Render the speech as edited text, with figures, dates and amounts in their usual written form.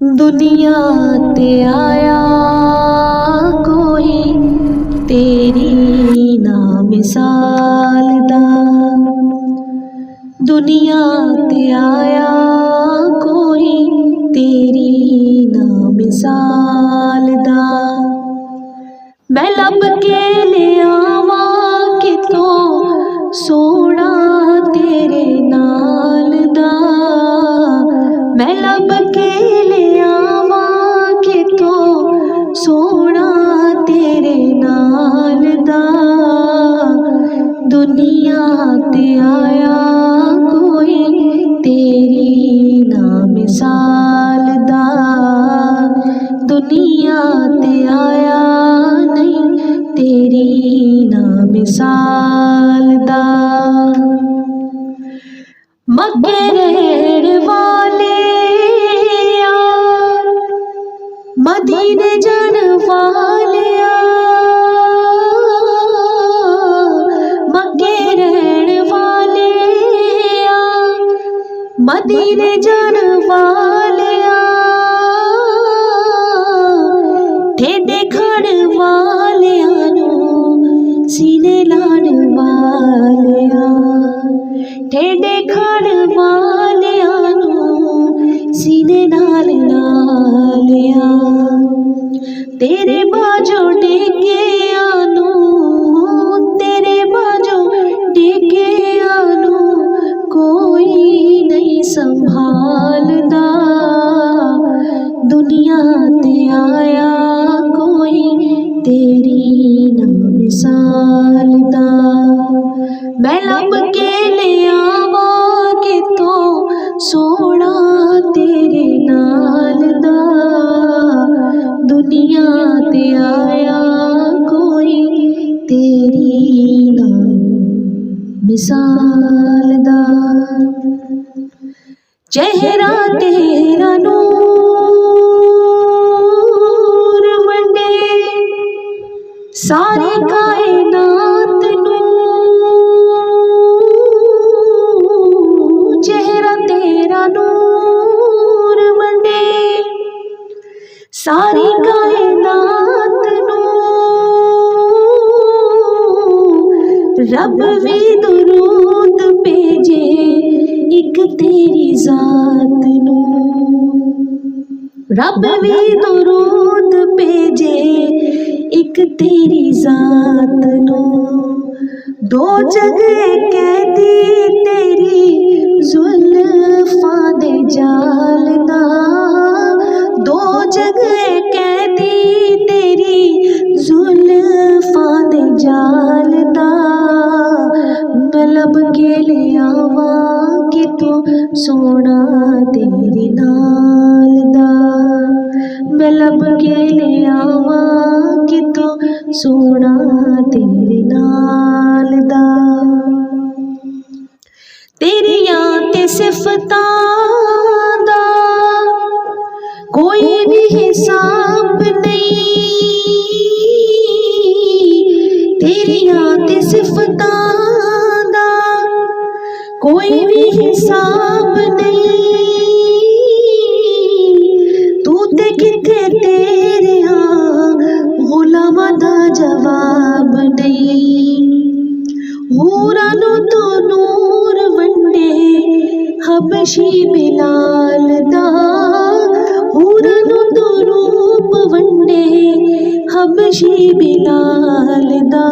दुनिया ते आया कोई तेरी ना मिसाल दा। दुनिया ते आया कोई तेरी ना मिसाल दा। मैं लब के ले आवा कितों सोना तेरे नाल दा। मैं लब के ले आवा कितों सोना तेरे नाल दा। दुनिया ते आया कोई तेरी ना मिसाल दा। दुनिया ते आया नहीं तेरी ना मिसाल दा। मक्के रहण वाले मदीने जान वाले मक्के रहण वाले मदीने जान वाले ठेडे खाण वालियां नूं सीने लाण वालिया। ठेडे खाण वालियां नूं सीने नाल लालिया। तेरे बाजो टेके आनू तेरे बाजो टेके आनू कोई नहीं संभालदा। दुनिया ते आया कोई तेरी ना मिसाल दा। मैं लब के ले आवा कितों सोना तेरे नाल दा। दुनिया ते आया कोई तेरी ना मिसाल दा। चेहरा तेरा नूर वंडे सारी कायनात नूं। चेहरा तेरा नूर वंडे सारी कायनात नूं। रब भी दुरूद भेजे एक तेरी जात नूं। रब भी दुरूद भेजे एक तेरी जात नूं। दो जगह कहती तेरी जुल्फां दे जाल दा। दो जगह कहती तेरी जुल्फां दे जाल दा। मैं लब के ले आवा कितों सोना तेरे नाल दा। मैं लब के ले आवा कितों सोना तेरे नाल दा। तेरियां ते सिफतां दा कोई भी हिसाब नहीं। तेरियां ते सिफतां दा कोई भी हिसाब नहीं। तू ते किथे तेरिया गुलामां दा जवाब नहीं। हूरां नूं तू नूर वंडे हबशी बिलाल दा। हूरां नूं तू रूप वंडे हबशी बिलाल दा।